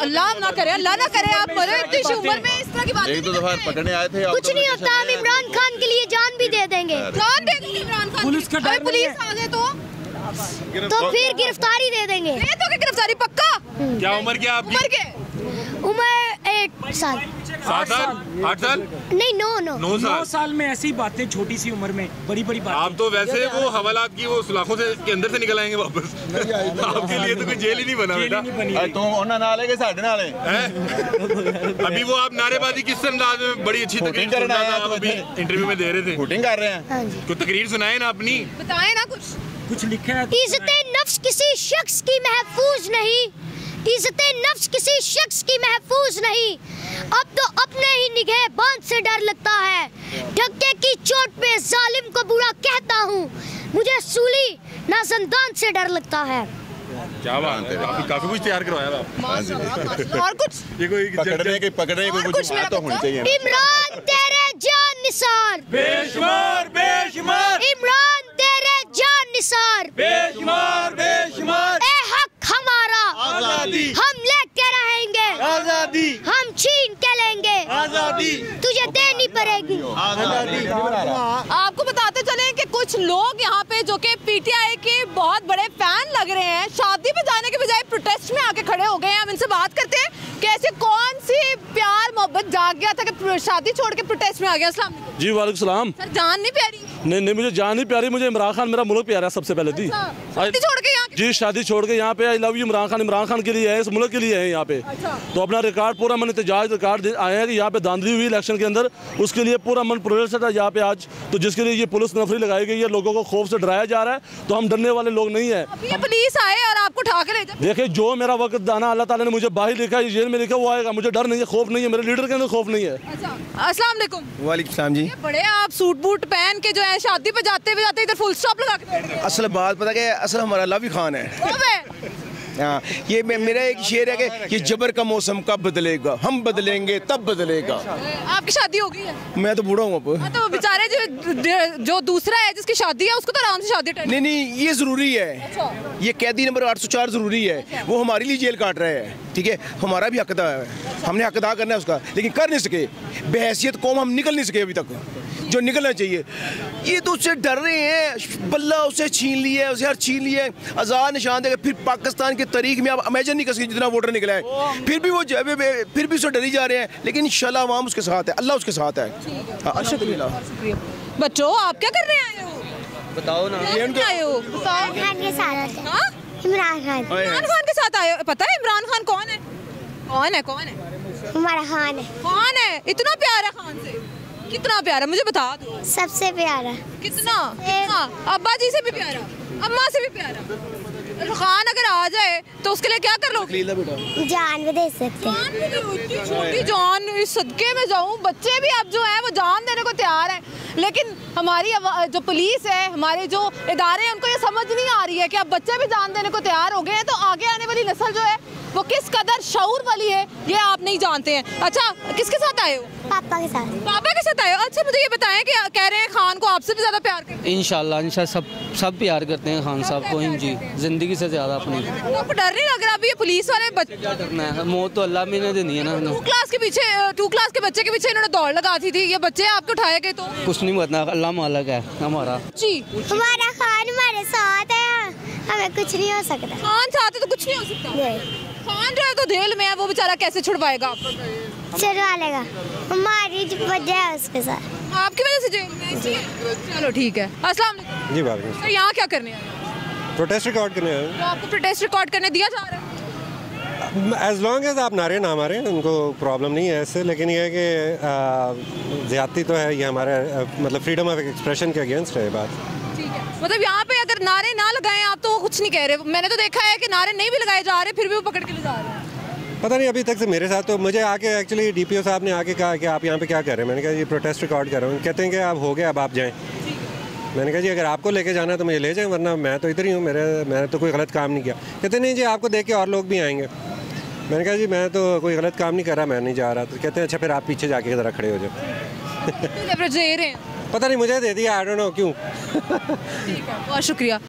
अल्लाह ना करे आप मरो इतनी उम्र में इस तरह की बात। एक दो दफा पकड़ने आए थे। कुछ नहीं होता, हम इमरान खान के लिए जान भी दे देंगे। जान दे देंगे इमरान खान। पुलिस का डर, पुलिस आ जाए तो फिर गिरफ्तारी दे देंगे। ये तो गिरफ्तारी पक्का। क्या उम्र क्या आपकी? उम्र के उम्र 8 साल। 7 साल 8 साल नहीं 9 साल में ऐसी बातें छोटी सी उम्र में बड़ी बड़ी बातें। आप तो वैसे वो हवालात की वो सुलाखों से के अंदर से निकल आएंगे वापस। आपके लिए तो कोई जेल ही नहीं बना बेटा। तुम उन्हें नाले के साढ़े नाले अभी वो आप नारेबाजी किस अंदाज में बड़ी अच्छी तकरीर सुन रहा था, आप अभी इंटरव्यू में दे रहे थे। शूटिंग कर रहे हैं। तो तकरीर सुनाए ना अपनी, बताए ना कुछ लिखा है। इज्जते नफ्स किसी शख्स की महफूज नहीं, इज्जते नफ्स किसी शख्स की महफूज नहीं। अब तो अपने ही निगहबान से डर लगता है। धक्के की चोट पे जालिम को बुरा कहता हूँ, मुझे सूली ना जिंदान से डर लगता है। क्या बात है, काफी कुछ तैयार करवाया था। और कुछ ये कोई पकड़ने की कुछ बात तो होनी चाहिए। इमरान तेरे जान निसार, बेशुमार बेशुमार इमरान तेरे जान निसार, बेशुमार बेशुमार। ए हक हमारा आजादी हम लेके रहेंगे, आजादी हम छीन के लेंगे, आजादी तुझे देनी पड़ेगी आजादी। आपको बताते चले कि कुछ लोग यहाँ पे जो कि पीटीआई के बहुत बड़े फैन लग रहे हैं, शादी पे जाने के बजाय प्रोटेस्ट में आके खड़े हो गए हैं। हम इनसे बात करते हैं कि ऐसे कौन सी प्यार मोहब्बत जाग गया था कि शादी छोड़ के प्रोटेस्ट में आ गया। अस्सलाम वालेकुम। जी वालेकुम सलाम। सर जान नहीं प्यारी? नहीं मुझे जान नहीं प्यारी, मुझे इमरान खान मेरा मुल्क प्यारा है सबसे पहले थी। शादी छोड़ के यहाँ? जी शादी छोड़ के यहाँ पे I love you Imran Khan के लिए है, इस मुल्क के लिए है यहाँ पे। तो अपना रिकॉर्ड पूरा मन एहतजाज रिकॉर्ड आया है कि यहाँ पे धांधली हुई इलेक्शन के अंदर, उसके लिए पूरा मन प्रोटेस्ट है यहाँ पे आज। तो जिसके लिए ये पुलिस नफरी लगाई गई है, लोगों को खौफ से डराया जा रहा है। तो हम डरने वाले लोग नहीं है। ये पुलिस आए और आपको उठा के ले जाए। देखिए जो मेरा वक्त दाना अल्लाह ताला ने मुझे बाहर लिखा है, जेल में लिखा वो आएगा। मुझे डर नहीं है, खौफ नहीं है, मेरे लीडर के अंदर खौफ नहीं है। अस्सलाम वालेकुम। वालेकुम सलाम जी। बड़े आप सूट बूट पहन के जो है शादी पे जाते इधर फुल स्टॉप लगा के। असल बात पता क्या है, असल हमारा लवी खान है। हाँ, ये मेरा एक शेर है कि ये जबर का मौसम कब बदलेगा, हम बदलेंगे तब बदलेगा। आपकी शादी हो गई है? मैं तो बूढ़ा हूँ अब। तो बेचारे जो दूसरा है जिसकी शादी है उसको तो आराम से शादी नहीं ये जरूरी है। ये कैदी नंबर 804 जरूरी है। वो हमारे लिए जेल काट रहे हैं, ठीक है, हमारा भी हक अदा है, हमने हक अदा करना है उसका, लेकिन कर नहीं सके। बहैसियत कौम हम निकल नहीं सके अभी तक, जो निकलना चाहिए। ये तो उससे डर रहे हैं, बल्ला उसे छीन लिया है, उसे हर छीन लिया है, आज़ाद निशान देगा। फिर पाकिस्तान की तारीख में आप इमेजिन नहीं कर सकते जितना वोटर निकला है। फिर भी वो फिर भी उससे डरी जा रहे हैं, लेकिन इंशाल्लाह अवाम उसके साथ है, अल्लाह उसके साथ है। अल्हम्दुलिल्लाह। बच्चों आप क्या कर रहे आए हो? बताओ ना। आए हो इमरान खान के साथ। इमरान खान के साथ आए हो? पता है इमरान खान कौन है? कौन है? हमारा खान है। कौन है? इतना प्यारा खान से? कितना प्यारा मुझे बता दो। सबसे प्यारा। कितना? अब्बा जी से भी प्यारा, अम्मा से भी प्यारा। खान अगर आ जाए तो उसके लिए क्या कर लोगे? जान भी दे सकते हैं। जान भी दो, इतनी छोटी जान, इस सदके में जाऊं। बच्चे भी अब जो है वो जान देने को तैयार है, लेकिन हमारी जो पुलिस है, हमारे जो इदारे हैं, उनको ये समझ नहीं आ रही है कि अब बच्चे भी जान देने को तैयार हो गए हैं, तो आगे आने वाली नस्ल जो है वो किस कदर शऊर वाली है ये आप नहीं जानते हैं। अच्छा किसके साथ आए हो? पापा के साथ। पापा के साथ आए हो? अच्छा मुझे ये बताएं कि कह रहे हैं खान को आपसे भी ज्यादा प्यार करते हैं। इंशाल्लाह सब प्यार करते हैं खान साहब को जी, जिंदगी से ज्यादा अपनी। तो आपको डर नहीं लग रहा? अभी ये पुलिस वाले बच्चे, मौत तो अल्लाह में देनी है ना। 2 क्लास के बच्चे के पीछे इन्होंने दौड़ लगा थी। ये बच्चे आपके उठाए गए तो कुछ नहीं बताना, अल्लाह मालिक है हमारा जी। हमारा खान हमारे साथ है, हमें कुछ नहीं हो सकता। खान साथ है तो कुछ नहीं हो सकता। खान जो है तो जेल में है, वो बेचारा कैसे छुड़वाएगा? छुड़वा लेगा, हमारी वजह है उसके साथ। आपकी वजह से जेल में? चलो ठीक है। अस्सलाम वालेकुम। जी वालेकुम। सर यहाँ क्या करने आए? प्रोटेस्ट रिकॉर्ड करने आए। तो आपको प्रोटेस्ट रिकॉर्ड करने दिया जा रहा है? एज लॉन्ग एज आप नारे ना मारें, उनको प्रॉब्लम नहीं है इससे, लेकिन ये है कि ज़्यादती तो है, ये हमारे मतलब फ्रीडम ऑफ एक्सप्रेशन के अगेंस्ट है बात। ठीक है, मतलब यहाँ पे अगर नारे ना लगाएं आप तो कुछ नहीं कह रहे। मैंने तो देखा है कि नारे नहीं भी लगाए जा रहे, फिर भी वो पकड़ के ले जा रहे हैं। पता नहीं अभी तक से मेरे साथ तो मुझे आके एक्चुअली डीपीओ साहब ने आके कहा कि आप यहाँ पे क्या कर रहे हैं। मैंने कहा ये प्रोटेस्ट रिकॉर्ड कर रहा हूँ। कहते हैं कि अब हो गया, अब आप जाएँ। मैंने कहा जी अगर आपको लेके जाना है तो मुझे ले जाएं, वरना मैं तो इधर ही हूँ, मैंने तो कोई गलत काम नहीं किया। कहते नहीं जी आपको देख के और लोग भी आएंगे। मैंने कहा जी मैं तो कोई गलत काम नहीं कर रहा, मैं नहीं जा रहा। तो कहते हैं अच्छा फिर आप पीछे जाके ज़रा खड़े हो जाओ। पता नहीं मुझे दे दिया, आई डोंट नो क्यों। बहुत शुक्रिया।